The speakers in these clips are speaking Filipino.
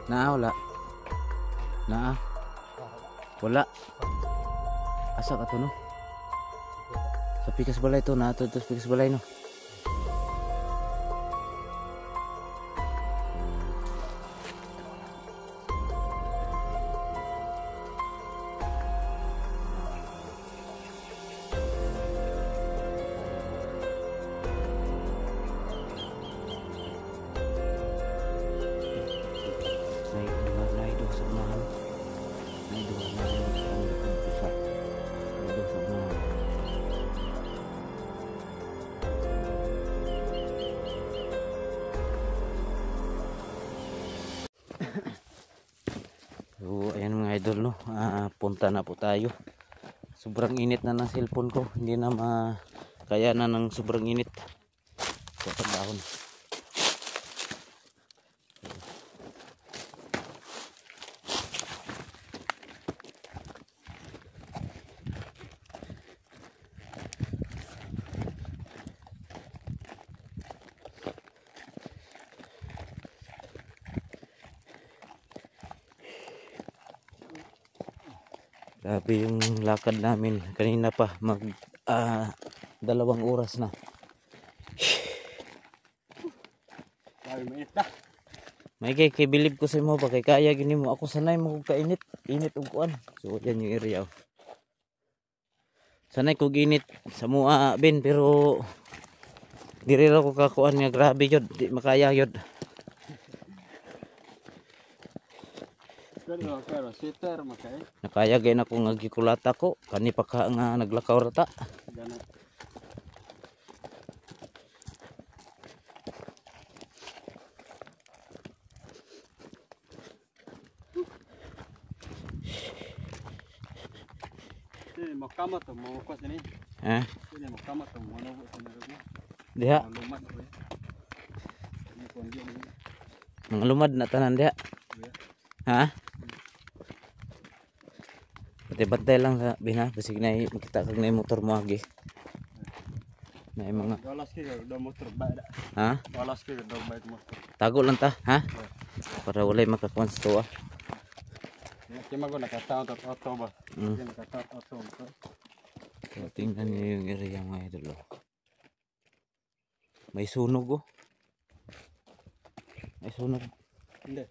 Wala. Wala. Asa ka to no? Sa pikas balay to na to pikas balay no. So ayan mga idol no, punta na po tayo. Sobrang init na ng cellphone ko, hindi na makaya na ng sobrang init. So dahon. Grabe yung lakad namin kanina pa, mag 2 oras na. May kay believe ko sa mo ba kay kaya gini mo, ako sanay mo kainit, init og kuan. So yan yung area. Sanay ko ginit sa mua bin, pero diri ra ko kakuan nga, grabe yun, di makaya yun. Pero sitter makay. Nakaya gay na ko nga gikulata ko kani pa ka nga naglakaw rata. Ini makama to mo ko sini. Ini makama to mo no sini. Diha. Lumad ko. Ini kondio ni. Mga lumad na tanan diha. Ha? Bantay lang sa bina, basig na makita kag na motor mo agi. Na mga Walas ki do motor ba. ha? Walas ki do bait motor. Tago lang ta, ha? Para walay makakuan sa tuwa. Kima ko nakataon to auto ba. Nakataon auto. So, tingnan niyo yung area mga idol. May sunog oh. May sunog. Hindi.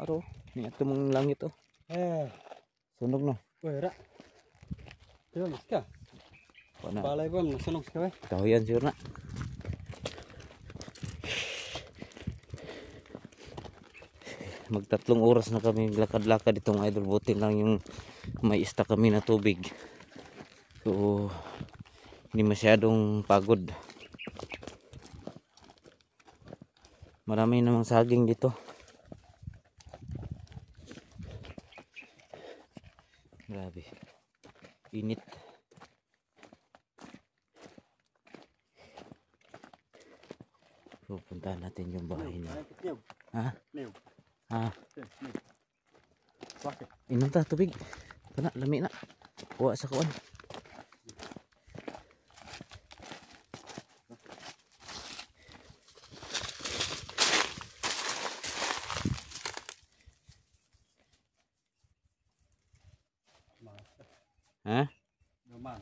Aro, ni ato mong langit oh. Sunog no. Wera. Pero mas ka. Balay ko mo sunog ka. Kahoyan sure na. Mag 3 oras na kami lakad-lakad itong idol, buti lang yung may ista kami na tubig. So hindi masyadong pagod. Marami namang saging dito. Grabe. Init. So puntahan natin yung bahay niya. Ha? Ha? Inom ta tubig. Kana lami na. Kuha sa kuan. Ha? Gaman.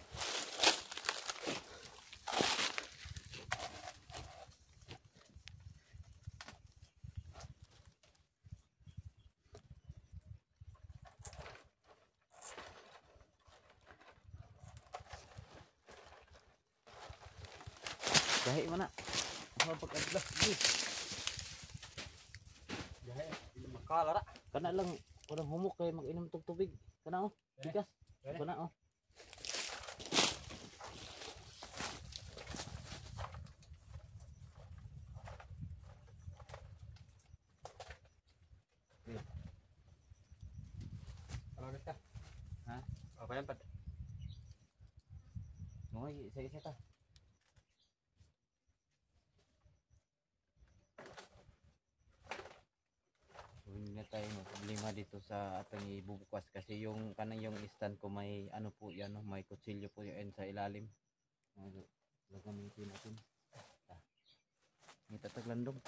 Gahi mana? Apa pagkadlah? Gahi, makala ra. Kana lang kurang humok kay mag-inom tog tubig. Kana oh. Bigas. Kana oh. Ka. Ha? Apa yan pat? Ngoy, isa-isa ta. Hindi na tayo problema dito sa atong ibubukas kasi yung kanang yung stand ko may ano po yan, no? May kutsilyo po yan sa ilalim. Gagamitin natin. May tataglandong.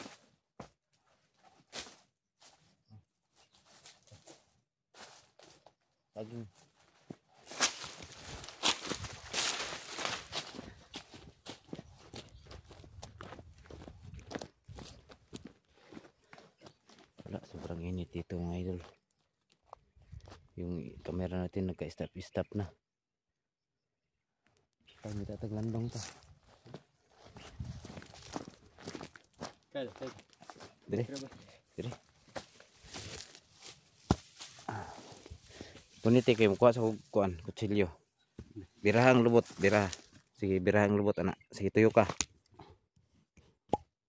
saging. Wala, sobrang init dito mga idol. Yung kamera natin nagka-stop na. Kami tataglandong to. Kaya. Dire. Dire. Puniti kayo mukha sa kuan, kutsilyo. Birahang lubot, biraha. Sige, birahang lubot anak. Sige, tuyo ka.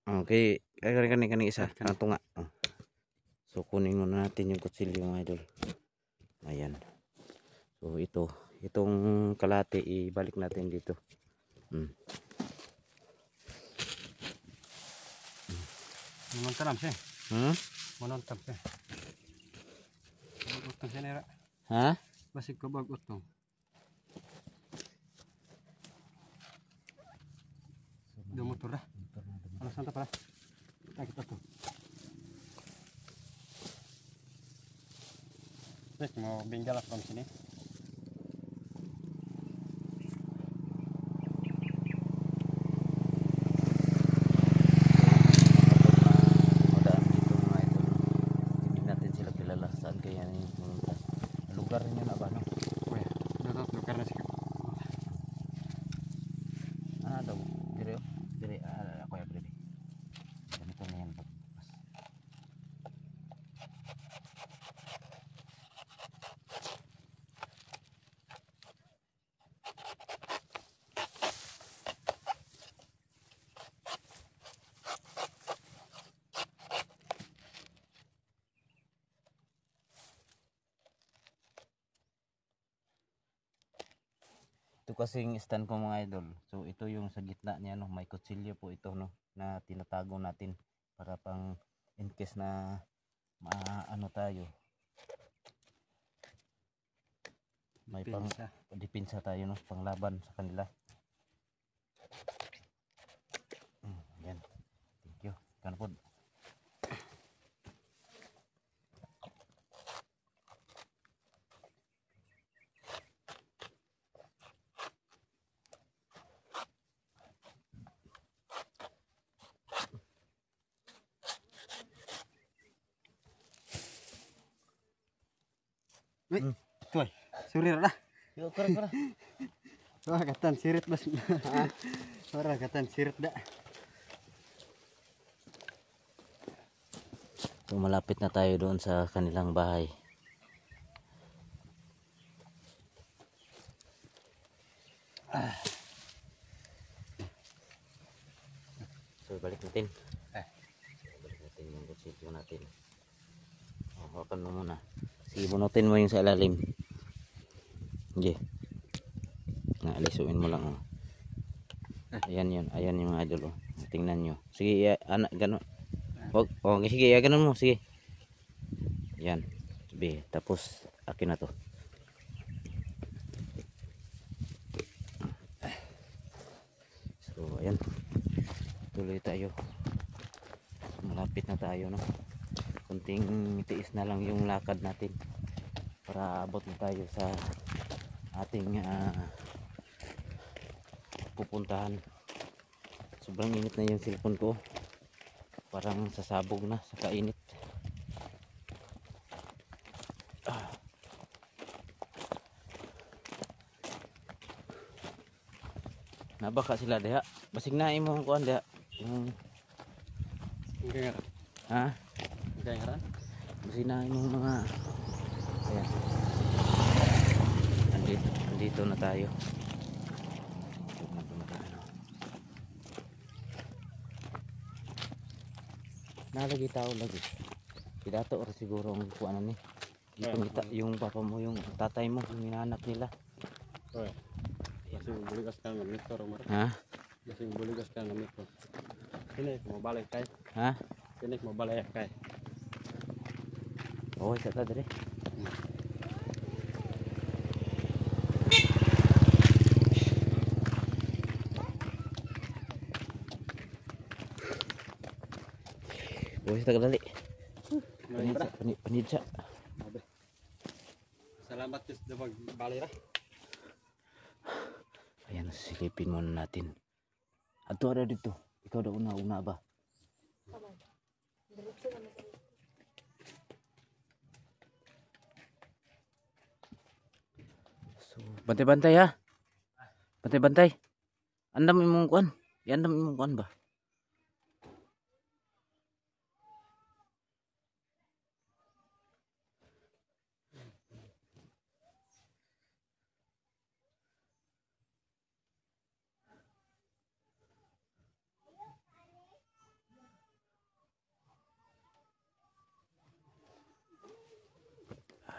Okay, kani isa, kanang tunga. So kunin muna natin yung kutsilyo mga idol. Ayan. So itong kalate ibalik natin dito. Manontam siya. Manontam siya. Utang siya nera. Ha? Basig ko bag utang. Motor dah. Ano santa pala? Kita to. Baik, mau binggal from sini. Lugar niyo na ba no? Oh ya, dapat lugar na sih. Daw dire ako ya brede. Ganito na yan pagbukas. Ito kasing stand ko mga idol. So ito yung sa gitna niya no, may kutsilyo po ito no na tinatago natin para pang in case na maano tayo. May pang depensa tayo no, panglaban sa kanila. Yan. Thank you. Kanpod. Tuh, surir dah. Yo kara. Wah, katan sirit bas. Ora katan sirit dah. So malapit na tayo doon sa kanilang bahay. So balik natin. Balik natin yung kutsilyo natin. Hawakan mo muna. Sige, bunutin mo yung sa ilalim. Sige. Naalisuin mo lang. Oh. Ayan yun. Ayan yung mga idol. Oh. Tingnan nyo. Sige, anak, gano'n. Oh, sige, gano'n mo. Sige. Yan. Sabi, tapos, akin na to. So, ayan. Tuloy tayo. Malapit na tayo, no? Kunting tiis na lang yung lakad natin para abot na tayo sa ating pupuntahan. Sobrang init na yung cellphone ko, parang sasabog na sa kainit. Nabaka sila diha, basig na imo ang kuan diha yung ha. Kaya nga. Masinain yung mga ayan. Andito na tayo. Nalagi tao lagi. Pidato or siguro ang kuanan ni. Yung papa mo, yung tatay mo, yung inanak nila. Oy. Masing buligas ka ng motor mo. Ha? Masing buligas ka ng motor. Sini mo balik kay. Ha? Sini mo balik kay. Oh, isa ta dire. Oh, isa ta kadali. Panid siya. Salamat tis dabag balira. Ayan, silipin muna natin. Ato ada dito. Ikaw daw una ba? So, bantay-bantay ha. Bantay-bantay. Andam imong kuan. Andam imong kuan ba?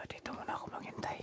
Dito muna ako maghintay.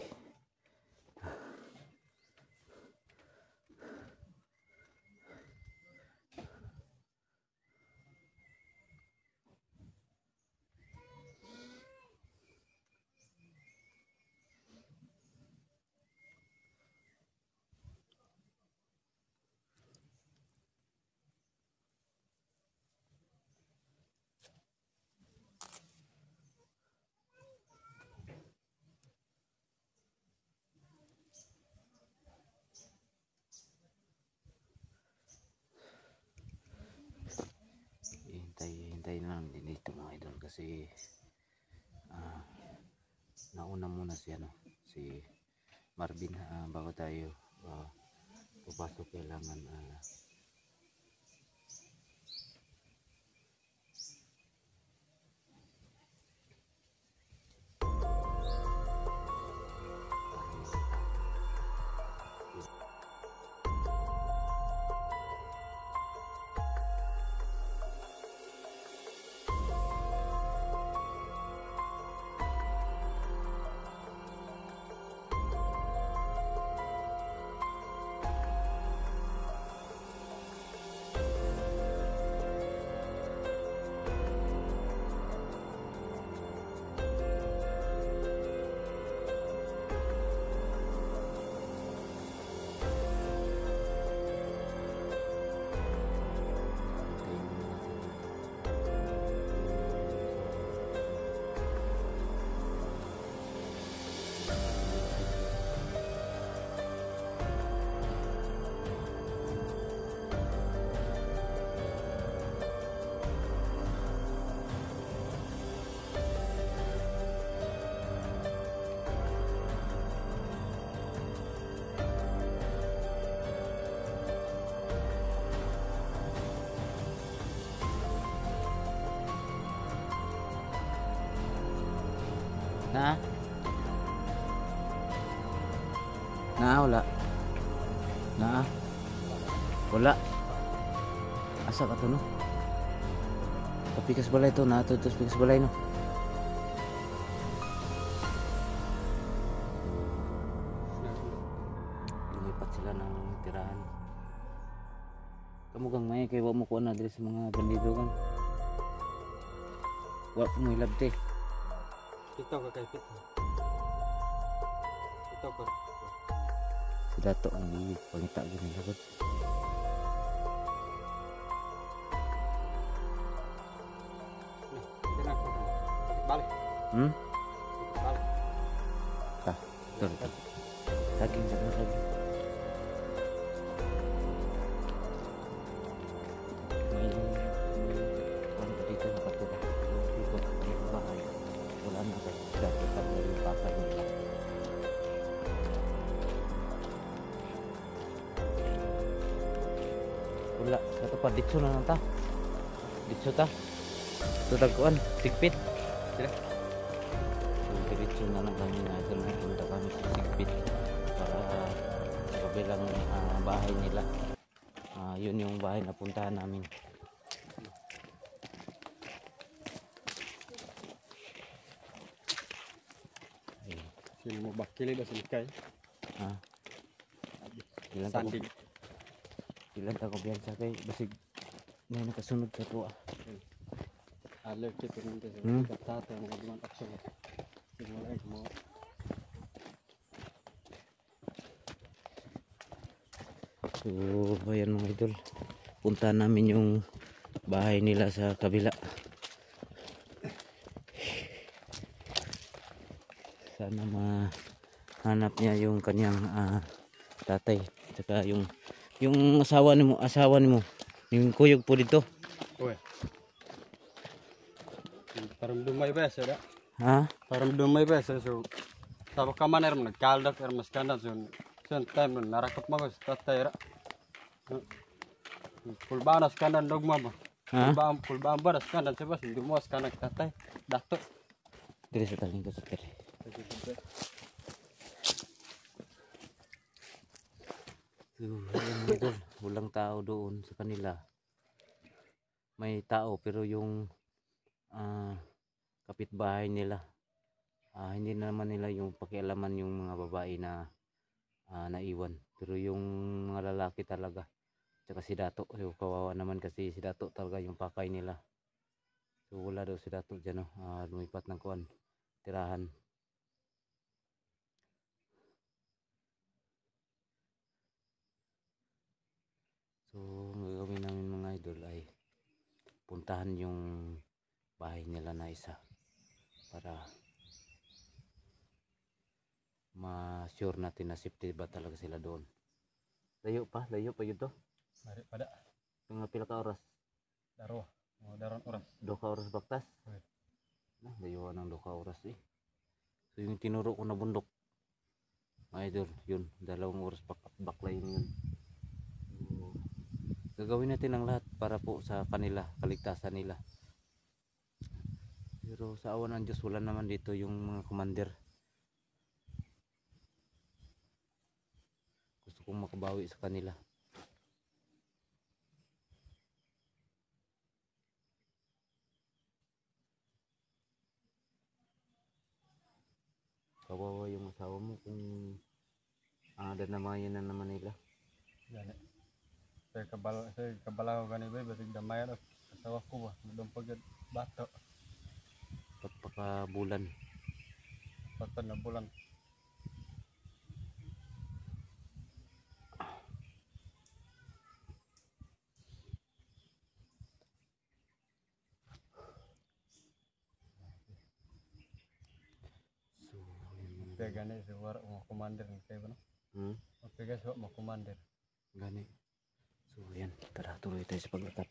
Hintay na lang din dito mga idol kasi nauna muna si Marvin bago tayo papasok. Kailangan wala. Asa ka to no? Kapikas balay to na to pikas balay no. Lumipat sila ng tirahan. Kamu gang may kay wa mo kuan na diri sa mga bandido kan. Wa mo ilabte. Ito ka kay pito. Ito ka. Sila to ang pangita gini lagot. Balik. Balik. Tah, betul. Daging lagi. May orang dito na patuka. Ikot sa bahay. Wala na kayo. Dati pa yung papa nila. Wala. Kato pa dito na lang ta. Dito ta. Ito tagkuan. Sigpit. Sila. Diretso na lang kami na ito na punta kami sa Sigpit para sa kabilang bahay nila. Yun yung bahay na puntahan namin. Sino mo ba? Kili ba silikay? Ilan ta ko biyan sa kay basig may nakasunod sa tuwa. Alert ito nito sa tato mga buwan action. Siguro ay mo. So ayan mga idol, punta namin yung bahay nila sa kabila. Sana hanap niya yung kanyang tatay. Tsaka yung asawa ni mo. Yung kuyog po dito. Uy. Parang dumay ba sa da? Ha? Parang dumay ba sa so. Tabo ka man er nagkaldak er mas kandan so. Sen time narakot mo sa tatay ra. Pulbanas kandan dogma ba. Ha? Pulbaan ba das kandan sebas hindi mo as kanak tatay. Dato. Diri sa taling ko sa tiri. Ayun, idol, walang tao doon sa kanila. May tao pero yung kapitbahay nila, hindi naman nila yung pakialaman yung mga babae na naiwan. Pero yung mga lalaki talaga, tsaka si Dato, so, kawawa naman kasi si Dato talaga yung pakay nila. So wala daw si Dato dyan, lumipat ng kuwan, tirahan. So ang gagawin namin mga idol ay puntahan yung bahay nila na isa para ma-sure natin na safety ba talaga sila doon. Layo pa yun to. Mari pada Mga pila ka oras? daro. Mo daron oras. 2 ka oras baktas? Okay. Layo ng 2 ka oras eh. So yung tinuro ko na bundok, mga idol, yun, 2 oras baklayin yun. So, gagawin natin ang lahat para po sa kanila, kaligtasan nila. Pero sa awan ng Diyos, wala naman dito yung mga commander. Gusto kong makabawi sa kanila. Kawawa yung asawa mo kung dadamayan na naman nila. Gani. Saya kabalaw gani ba basig damay ra asawa ko ba. Dum pagad bato. Pagpakabulan. Patad na bulan. Okay gani sa war mo commander ni kay ba no? Okay guys, mo commander. Gani. So ayan, tara tuloy tayo sa paglakat.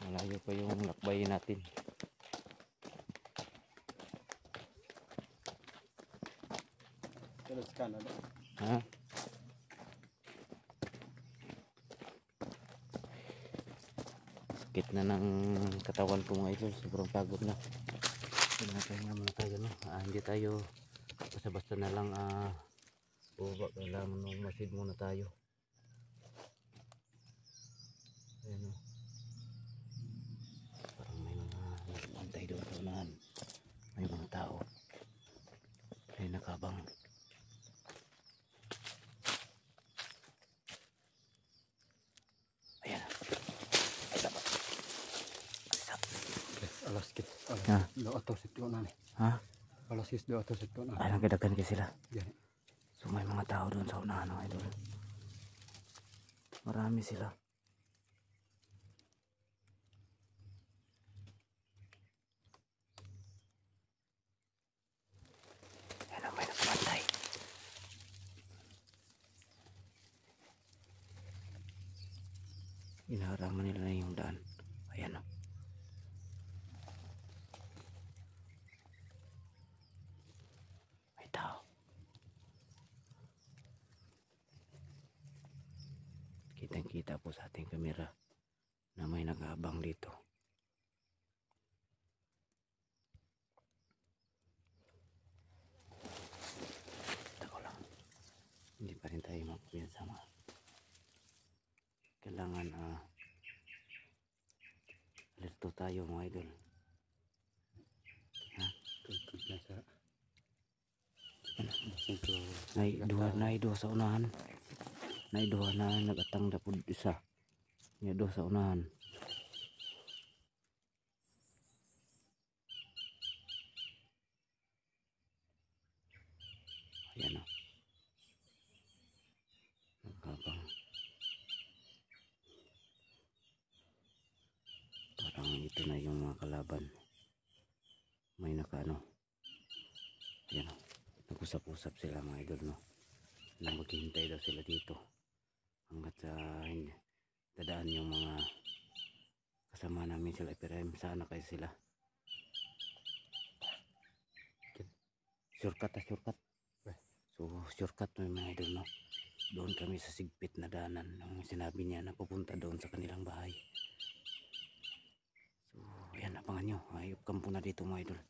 Malayo pa yung lakbayin natin. Terus kan ada. Ha? Sakit na ng katawan ko mga idol, sobrang pagod na. Pinapahinga muna tayo, no? Hindi tayo basta-basta na lang bubaba, kailangan masid muna tayo. Ayan, no? Parang may mga nagbantay doon sa unahan. May mga tao ay nakabang. Ayan. Alas kit. Ha? Do ato situ na ni. Ha? Alas kit do ato situ na. Ay, nagkadagan kasi sila. Gani. So may mga tao doon sa unahan, no, idol. Marami sila. Ayan, may nagbantay. Inaharangan nila na yung daan. Ayan, no. May tao. Kitang-kita po sa ating kamera na may nag-aabang dito. Tako lang. Hindi pa rin tayo magpinsama. Kailangan alerto tayo mga idol. Ha? Tutup na sa. Naiduha sa unahan. Naiduha na nagatang dapod isa. Naiduha sa unahan. Ayan, o. Ito na yung mga kalaban. May nakaano. Yan o. Nag-usap-usap sila mga idol, no. Na maghihintay daw sila dito. Hanggat sa dadaan yung mga kasama namin sila. Pero sana kayo sila. Shortcut. So shortcut mo yung mga idol, no. Doon kami sa sigpit na daanan. Ang sinabi niya na pupunta doon sa kanilang bahay. So ayan, abangan nyo. Ayop kampo na dito mga idol.